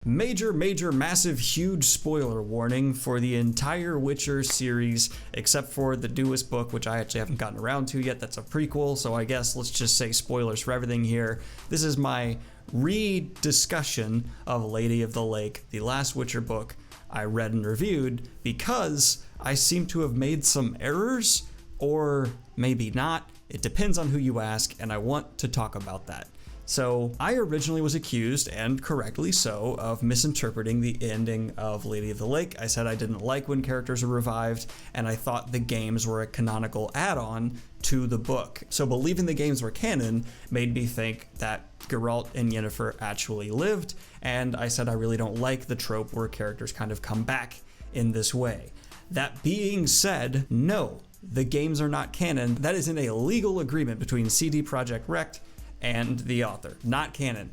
Major, massive, huge spoiler warning for the entire Witcher series, except for the newest book, which I actually haven't gotten around to yet. That's a prequel, so I guess let's just say spoilers for everything here. This is my re-discussion of Lady of the Lake, the last Witcher book I read and reviewed, because I seem to have made some errors, or maybe not. It depends on who you ask, and I want to talk about that. So I originally was accused, and correctly so, of misinterpreting the ending of Lady of the Lake. I said I didn't like when characters are revived, and I thought the games were a canonical add-on to the book. So believing the games were canon made me think that Geralt and Yennefer actually lived, and I said I really don't like the trope where characters kind of come back in this way. That being said, no, the games are not canon. That is in a legal agreement between CD Projekt Red and the author. Not canon.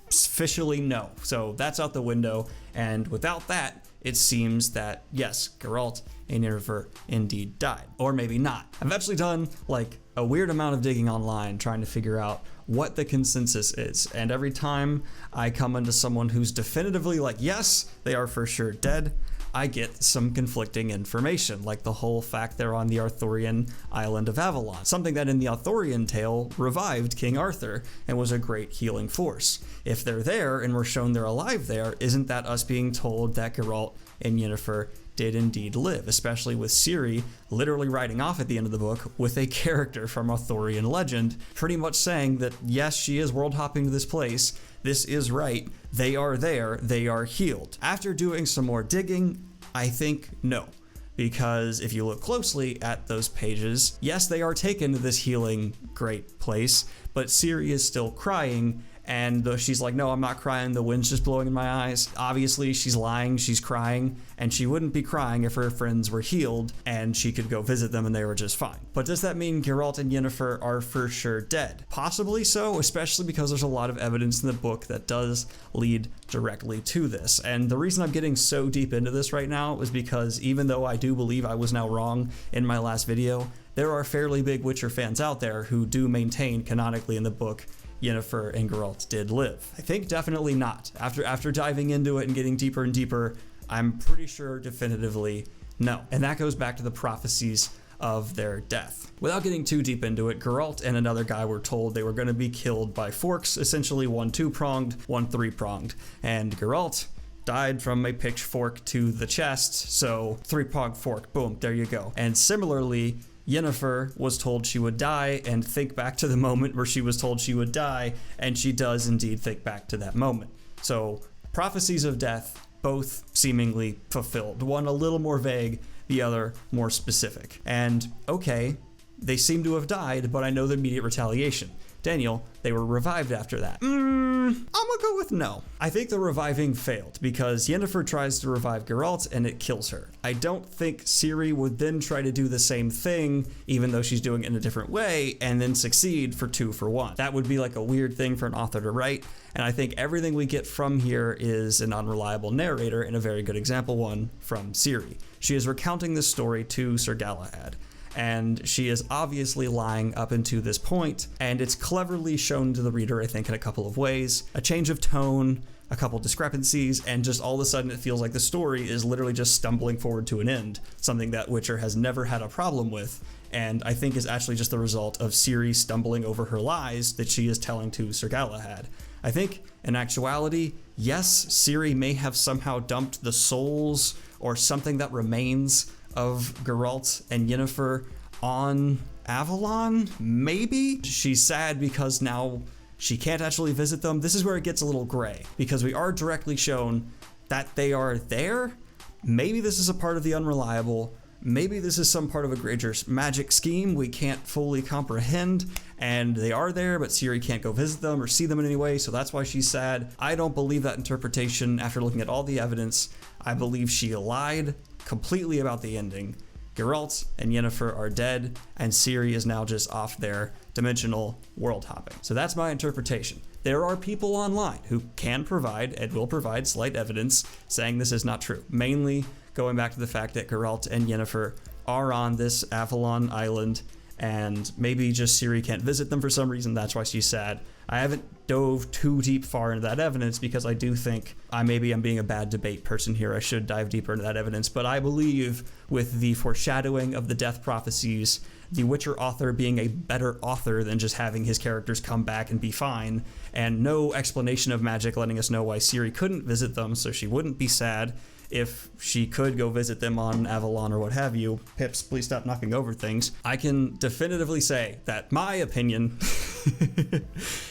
Officially, no. So that's out the window, and without that, it seems that, yes, Geralt and Yennefer indeed died. Or maybe not. I've actually done, like, a weird amount of digging online trying to figure out what the consensus is, and every time I come into someone who's definitively like, yes, they are for sure dead, I get some conflicting information, like the whole fact they're on the Arthurian island of Avalon, something that in the Arthurian tale revived King Arthur and was a great healing force. If they're there and we're shown they're alive there, isn't that us being told that Geralt and Yennefer did indeed live, especially with Ciri literally riding off at the end of the book with a character from Arthurian legend, pretty much saying that yes, she is world hopping to this place, this is right, they are there, they are healed. After doing some more digging, I think no. Because if you look closely at those pages, yes, they are taken to this healing great place, but Ciri is still crying, and though she's like, no, I'm not crying, the wind's just blowing in my eyes. Obviously, she's lying, she's crying, and she wouldn't be crying if her friends were healed and she could go visit them and they were just fine. But does that mean Geralt and Yennefer are for sure dead? Possibly so, especially because there's a lot of evidence in the book that does lead directly to this. And the reason I'm getting so deep into this right now is because even though I do believe I was now wrong in my last video, there are fairly big Witcher fans out there who do maintain canonically in the book Yennefer and Geralt did live. I think definitely not. After diving into it and getting deeper and deeper, I'm pretty sure definitively no. And that goes back to the prophecies of their death. Without getting too deep into it, Geralt and another guy were told they were going to be killed by forks, essentially one two-pronged, one three-pronged. And Geralt died from a pitchfork to the chest, so three-pronged fork, boom, there you go. And similarly, Yennefer was told she would die, and think back to the moment where she was told she would die, and she does indeed think back to that moment. So prophecies of death, both seemingly fulfilled. One a little more vague, the other more specific. And okay, they seem to have died, but I know the immediate retaliation. Daniel, they were revived after that. I'm gonna go with no. I think the reviving failed because Yennefer tries to revive Geralt and it kills her. I don't think Ciri would then try to do the same thing, even though she's doing it in a different way, and then succeed for 2 for 1. That would be like a weird thing for an author to write, and I think everything we get from here is an unreliable narrator, and a very good example one from Ciri. She is recounting this story to Sir Galahad, and she is obviously lying up until this point, and it's cleverly shown to the reader, I think, in a couple of ways. A change of tone, a couple discrepancies, and just all of a sudden it feels like the story is literally just stumbling forward to an end, something that Witcher has never had a problem with, and I think is actually just the result of Ciri stumbling over her lies that she is telling to Sir Galahad. I think, in actuality, yes, Ciri may have somehow dumped the souls or something that remains of Geralt and Yennefer on Avalon, maybe? She's sad because now she can't actually visit them. This is where it gets a little gray, because we are directly shown that they are there. Maybe this is a part of the unreliable. Maybe this is some part of a greater magic scheme we can't fully comprehend, and they are there, but Ciri can't go visit them or see them in any way, so that's why she's sad. I don't believe that interpretation after looking at all the evidence. I believe she lied completely about the ending. Geralt and Yennefer are dead, and Ciri is now just off there, dimensional world hopping. So that's my interpretation. There are people online who can provide and will provide slight evidence saying this is not true, mainly going back to the fact that Geralt and Yennefer are on this Avalon island, and maybe just Ciri can't visit them for some reason, that's why she's sad. I haven't dove too deep far into that evidence because I do think I'm being a bad debate person here. I should dive deeper into that evidence, but I believe with the foreshadowing of the death prophecies, the Witcher author being a better author than just having his characters come back and be fine, and no explanation of magic letting us know why Ciri couldn't visit them so she wouldn't be sad if she could go visit them on Avalon or what have you. Pips, please stop knocking over things. I can definitively say that my opinion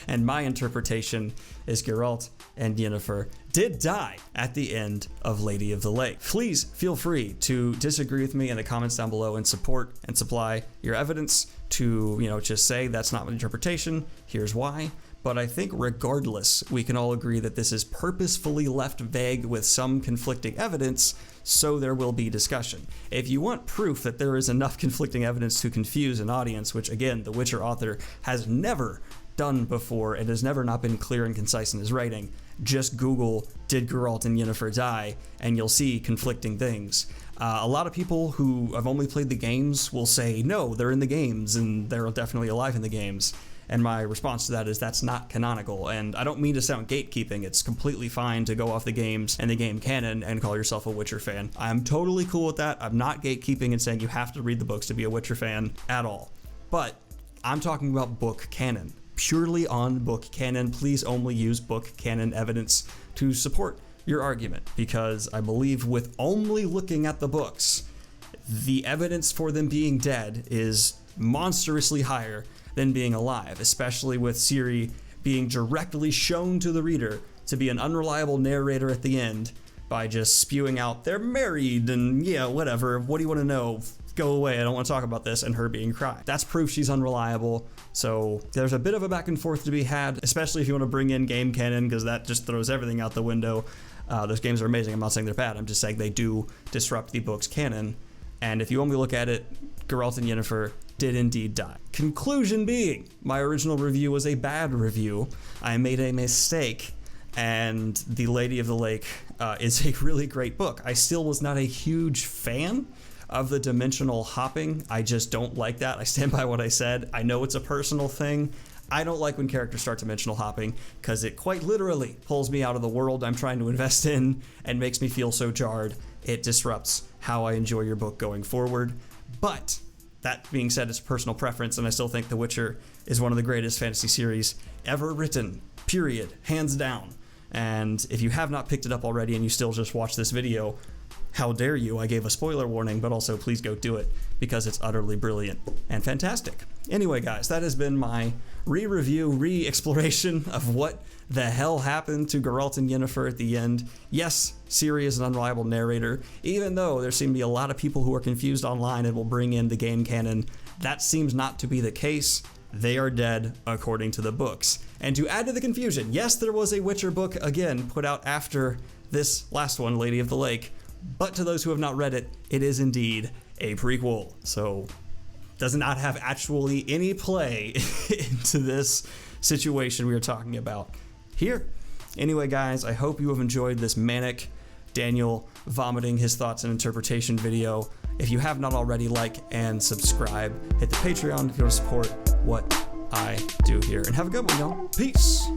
and my interpretation is Geralt and Yennefer did die at the end of Lady of the Lake. Please feel free to disagree with me in the comments down below and support and supply your evidence to, just say that's not my interpretation, here's why. But I think regardless, we can all agree that this is purposefully left vague with some conflicting evidence, so there will be discussion. If you want proof that there is enough conflicting evidence to confuse an audience, which again, the Witcher author has never done before and has never not been clear and concise in his writing, just Google, did Geralt and Yennefer die, and you'll see conflicting things. A lot of people who have only played the games will say, no, they're in the games, and they're definitely alive in the games. And my response to that is that's not canonical. And I don't mean to sound gatekeeping. It's completely fine to go off the games and the game canon and call yourself a Witcher fan. I'm totally cool with that. I'm not gatekeeping and saying you have to read the books to be a Witcher fan at all. But I'm talking about book canon. Purely on book canon. Please only use book canon evidence to support your argument, because I believe with only looking at the books, the evidence for them being dead is monstrously higher than being alive, especially with Ciri being directly shown to the reader to be an unreliable narrator at the end by just spewing out, they're married and yeah, whatever, what do you want to know? Go away, I don't want to talk about this, and her being cried. That's proof she's unreliable, so there's a bit of a back and forth to be had, especially if you want to bring in game canon, because that just throws everything out the window. Those games are amazing, I'm not saying they're bad, I'm just saying they do disrupt the book's canon, and if you only look at it, Geralt and Yennefer did indeed die. Conclusion being, my original review was a bad review. I made a mistake, and The Lady of the Lake is a really great book. I still was not a huge fan of the dimensional hopping. I just don't like that. I stand by what I said. I know it's a personal thing. I don't like when characters start dimensional hopping because it quite literally pulls me out of the world I'm trying to invest in and makes me feel so jarred. It disrupts how I enjoy your book going forward. But that being said, it's personal preference, and I still think The Witcher is one of the greatest fantasy series ever written, period, hands down. And if you have not picked it up already and you still just watch this video, how dare you? I gave a spoiler warning, but also please go do it because it's utterly brilliant and fantastic. Anyway, guys, that has been my re-review, re-exploration of what the hell happened to Geralt and Yennefer at the end. Yes, Ciri is an unreliable narrator, even though there seem to be a lot of people who are confused online and will bring in the game canon. That seems not to be the case. They are dead according to the books. And to add to the confusion, yes, there was a Witcher book, again, put out after this last one, Lady of the Lake, but to those who have not read it, it is indeed a prequel. So does not have actually any play into this situation we are talking about here. Anyway, guys, I hope you have enjoyed this manic Daniel vomiting his thoughts and interpretation video. If you have not already, like and subscribe. Hit the Patreon if you want to support what I do here. And have a good one, y'all. Peace.